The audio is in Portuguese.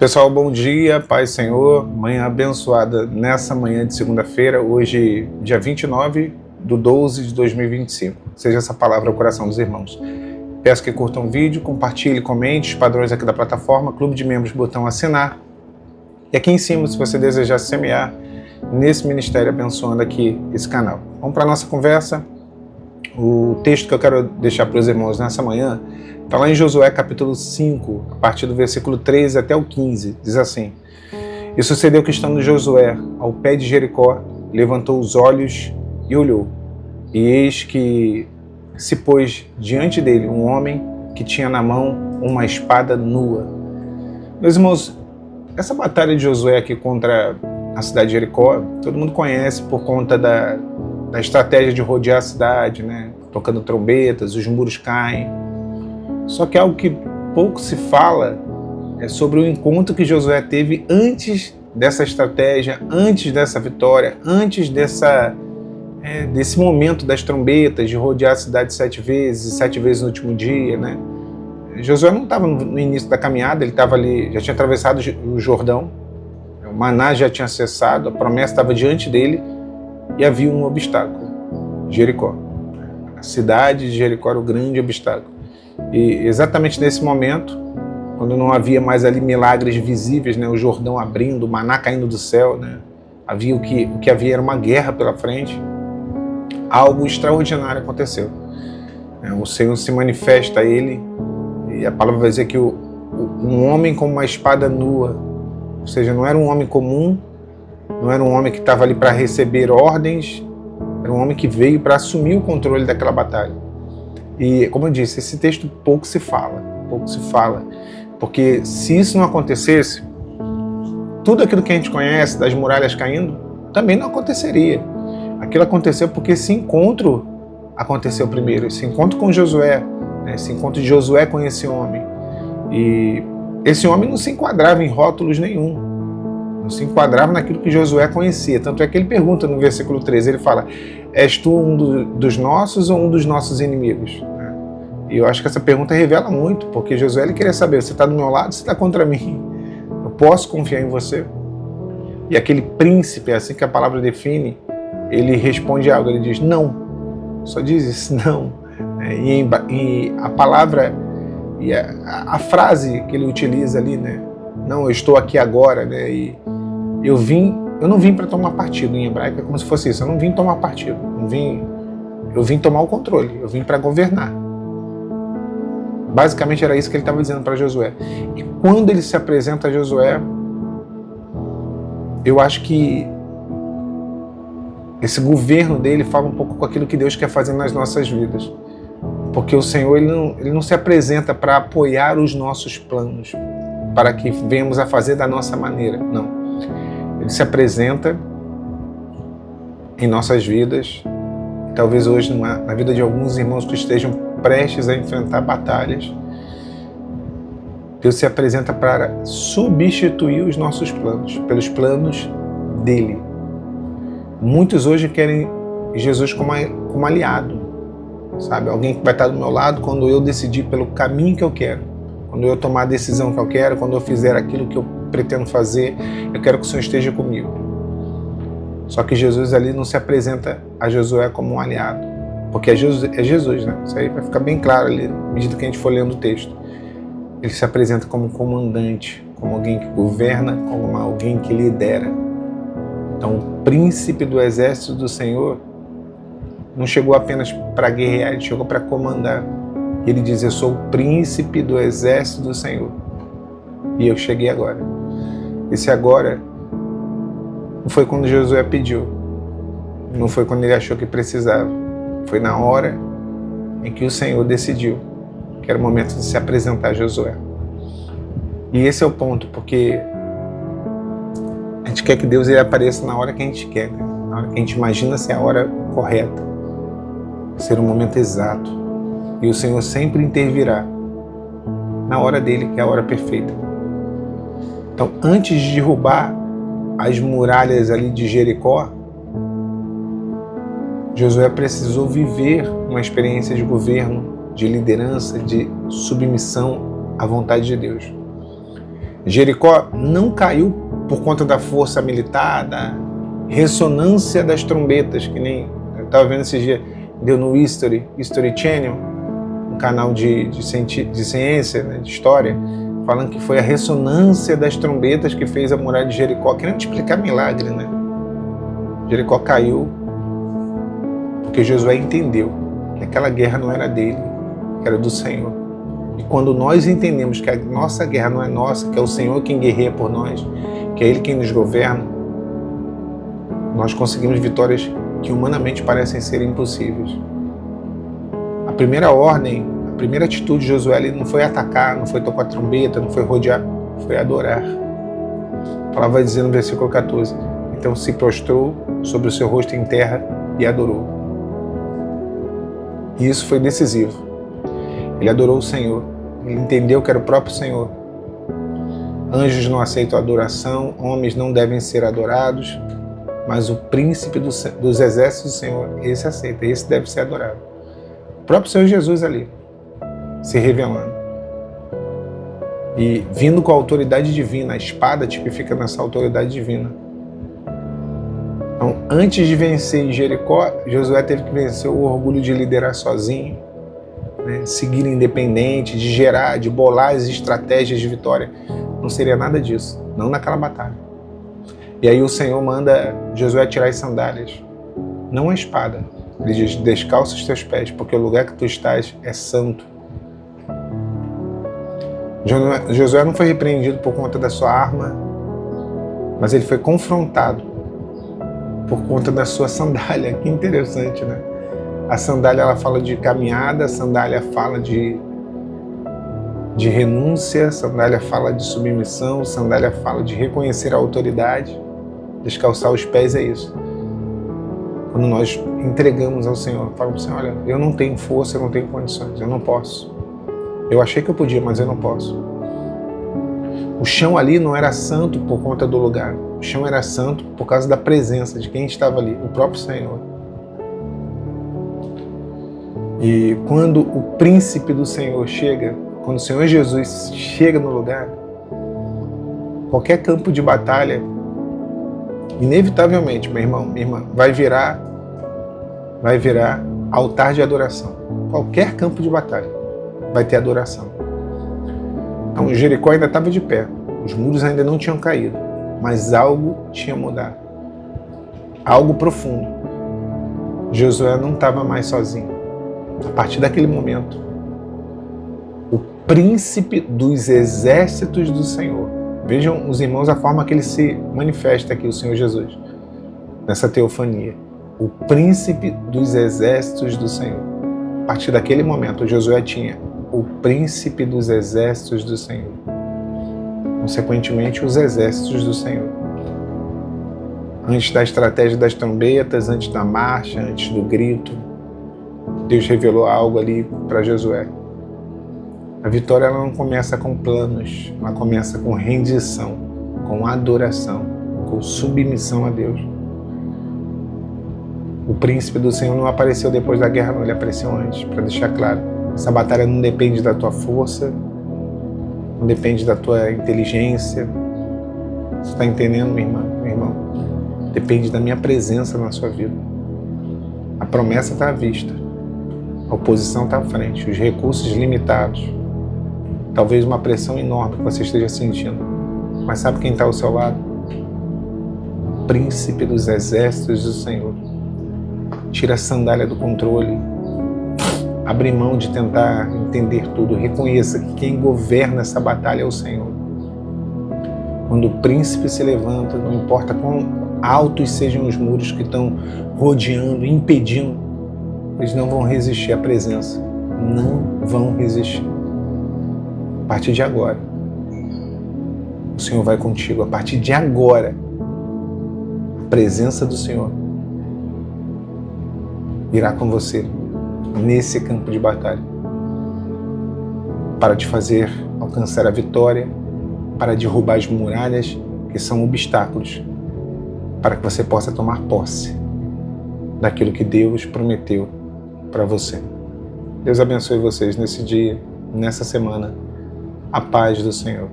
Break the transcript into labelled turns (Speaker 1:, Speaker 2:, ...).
Speaker 1: Pessoal, bom dia, Paz Senhor, manhã abençoada nessa manhã de segunda-feira, hoje dia 29/12/2025. Seja essa palavra ao coração dos irmãos. Peço que curtam o vídeo, compartilhe, comente, os padrões aqui da plataforma, Clube de Membros, botão assinar. E aqui em cima, se você desejar semear nesse ministério abençoando aqui esse canal. Vamos para a nossa conversa. O texto que eu quero deixar para os irmãos nessa manhã está lá em Josué capítulo 5, a partir do versículo 13 até o 15, diz assim: E sucedeu que, estando Josué ao pé de Jericó, levantou os olhos e olhou, e eis que se pôs diante dele um homem que tinha na mão uma espada nua. Meus irmãos, essa batalha de Josué aqui contra a cidade de Jericó, todo mundo conhece por conta da estratégia de rodear a cidade, né? Tocando trombetas, os muros caem. Só que algo que pouco se fala é sobre o encontro que Josué teve antes dessa estratégia, antes dessa vitória, antes desse momento das trombetas, de rodear a cidade 7 vezes no último dia, né? Josué não estava no início da caminhada, ele estava ali, já tinha atravessado o Jordão, o maná já tinha cessado, a promessa estava diante dele e havia um obstáculo: Jericó. A cidade de Jericó era o grande obstáculo. E exatamente nesse momento, quando não havia mais ali milagres visíveis, né, o Jordão abrindo, o maná caindo do céu, né, havia o que havia era uma guerra pela frente, algo extraordinário aconteceu. O Senhor se manifesta a ele, e a palavra vai dizer que um homem com uma espada nua, ou seja, não era um homem comum, não era um homem que estava ali para receber ordens, era um homem que veio para assumir o controle daquela batalha. E, como eu disse, esse texto pouco se fala, porque se isso não acontecesse, tudo aquilo que a gente conhece das muralhas caindo, também não aconteceria. Aquilo aconteceu porque esse encontro aconteceu primeiro, esse encontro com Josué, né, esse encontro de Josué com esse homem. E esse homem não se enquadrava em rótulos nenhum, não se enquadrava naquilo que Josué conhecia. Tanto é que ele pergunta no versículo 13, ele fala: és tu um dos nossos ou um dos nossos inimigos? E eu acho que essa pergunta revela muito, porque Josué ele queria saber: você está do meu lado, você está contra mim? Eu posso confiar em você? E aquele príncipe, assim que a palavra define, ele responde algo, ele diz não, só diz isso, não. E a palavra, e a frase que ele utiliza ali, né? Não, eu estou aqui agora, né? E eu não vim para tomar partido. Em hebraico é como se fosse isso: eu não vim tomar partido, eu vim tomar o controle, eu vim para governar. Basicamente era isso que ele estava dizendo para Josué. E quando ele se apresenta a Josué, eu acho que esse governo dele fala um pouco com aquilo que Deus quer fazer nas nossas vidas. Porque o Senhor ele não se apresenta para apoiar os nossos planos, para que venhamos a fazer da nossa maneira. Não. Ele se apresenta em nossas vidas, talvez hoje na vida de alguns irmãos que estejam prestes a enfrentar batalhas. Deus se apresenta para substituir os nossos planos pelos planos dele. Muitos hoje querem Jesus como aliado, sabe? Alguém que vai estar do meu lado quando eu decidir pelo caminho que eu quero, quando eu tomar a decisão que eu quero, quando eu fizer aquilo que eu pretendo fazer, eu quero que o Senhor esteja comigo. Só que Jesus ali não se apresenta a Josué como um aliado, porque é Jesus, né? Isso aí vai ficar bem claro ali, à medida que a gente for lendo o texto. Ele se apresenta como comandante, como alguém que governa, como alguém que lidera. Então, o príncipe do exército do Senhor não chegou apenas para guerrear, ele chegou para comandar. Ele diz: eu sou o príncipe do exército do Senhor. E eu cheguei agora. Esse agora não foi quando Josué pediu, não foi quando ele achou que precisava, foi na hora em que o Senhor decidiu que era o momento de se apresentar a Josué. E esse é o ponto, porque a gente quer que Deus ele apareça na hora que a gente quer, né? Na hora que a gente imagina ser a hora correta, ser o momento exato. E o Senhor sempre intervirá na hora dele, que é a hora perfeita. Então, antes de derrubar as muralhas ali de Jericó, Josué precisou viver uma experiência de governo, de liderança, de submissão à vontade de Deus. Jericó não caiu por conta da força militar, da ressonância das trombetas, que nem eu estava vendo esses dias, deu no History Channel, um canal de ciência, né, de história, falando que foi a ressonância das trombetas que fez a muralha de Jericó, querendo explicar milagre, né? Jericó caiu porque Josué entendeu que aquela guerra não era dele, que era do Senhor. E quando nós entendemos que a nossa guerra não é nossa, que é o Senhor quem guerreia por nós, que é Ele quem nos governa, nós conseguimos vitórias que humanamente parecem ser impossíveis. A primeira ordem, a primeira atitude de Josué ele não foi atacar, não foi tocar a trombeta, não foi rodear, foi adorar. A palavra vai dizer no versículo 14, então se prostrou sobre o seu rosto em terra e adorou. E isso foi decisivo. Ele adorou o Senhor, ele entendeu que era o próprio Senhor. Anjos não aceitam adoração, homens não devem ser adorados, mas o príncipe dos exércitos do Senhor, esse aceita, esse deve ser adorado. O próprio Senhor Jesus ali, se revelando. E vindo com a autoridade divina, a espada tipifica nessa autoridade divina. Então, antes de vencer em Jericó, Josué teve que vencer o orgulho de liderar sozinho, né? Seguir independente, de gerar, de bolar as estratégias de vitória. Não seria nada disso, não naquela batalha. E aí o Senhor manda Josué tirar as sandálias, não a espada. Ele diz, descalça os teus pés, porque o lugar que tu estás é santo. Josué não foi repreendido por conta da sua arma, mas ele foi confrontado por conta da sua sandália. Que interessante, né? A sandália ela fala de caminhada, a sandália fala de renúncia, a sandália fala de submissão, a sandália fala de reconhecer a autoridade. Descalçar os pés é isso. Quando nós entregamos ao Senhor, falamos assim, olha, eu não tenho força, eu não tenho condições, eu não posso. Eu achei que eu podia, mas eu não posso. O chão ali não era santo por conta do lugar. O chão era santo por causa da presença de quem estava ali, o próprio Senhor. E quando o príncipe do Senhor chega, quando o Senhor Jesus chega no lugar, qualquer campo de batalha, inevitavelmente, meu irmão, minha irmã, vai virar altar de adoração. Qualquer campo de batalha vai ter adoração. Então Jericó ainda estava de pé, os muros ainda não tinham caído, mas algo tinha mudado. Algo profundo. Josué não estava mais sozinho. A partir daquele momento, o príncipe dos exércitos do Senhor, vejam os irmãos a forma que ele se manifesta aqui, o Senhor Jesus, nessa teofania. O príncipe dos exércitos do Senhor. A partir daquele momento, Josué tinha o príncipe dos exércitos do Senhor. Consequentemente, os exércitos do Senhor. Antes da estratégia das trombetas, antes da marcha, antes do grito, Deus revelou algo ali para Josué. A vitória ela não começa com planos, ela começa com rendição, com adoração, com submissão a Deus. O príncipe do Senhor não apareceu depois da guerra, não, ele apareceu antes, para deixar claro. Essa batalha não depende da tua força, não depende da tua inteligência. Você está entendendo, minha irmã, meu irmão? Depende da minha presença na sua vida. A promessa está à vista, a oposição está à frente, os recursos limitados, talvez uma pressão enorme que você esteja sentindo. Mas sabe quem está ao seu lado? O príncipe dos exércitos do Senhor. Tira a sandália do controle, abre mão de tentar entender tudo, reconheça que quem governa essa batalha é o Senhor. Quando o príncipe se levanta, não importa quão altos sejam os muros que estão rodeando, impedindo, eles não vão resistir à presença, não vão resistir. A partir de agora, o Senhor vai contigo. A partir de agora, a presença do Senhor irá com você nesse campo de batalha para te fazer alcançar a vitória, para derrubar as muralhas que são obstáculos, para que você possa tomar posse daquilo que Deus prometeu para você. Deus abençoe vocês nesse dia, nessa semana. A paz do Senhor.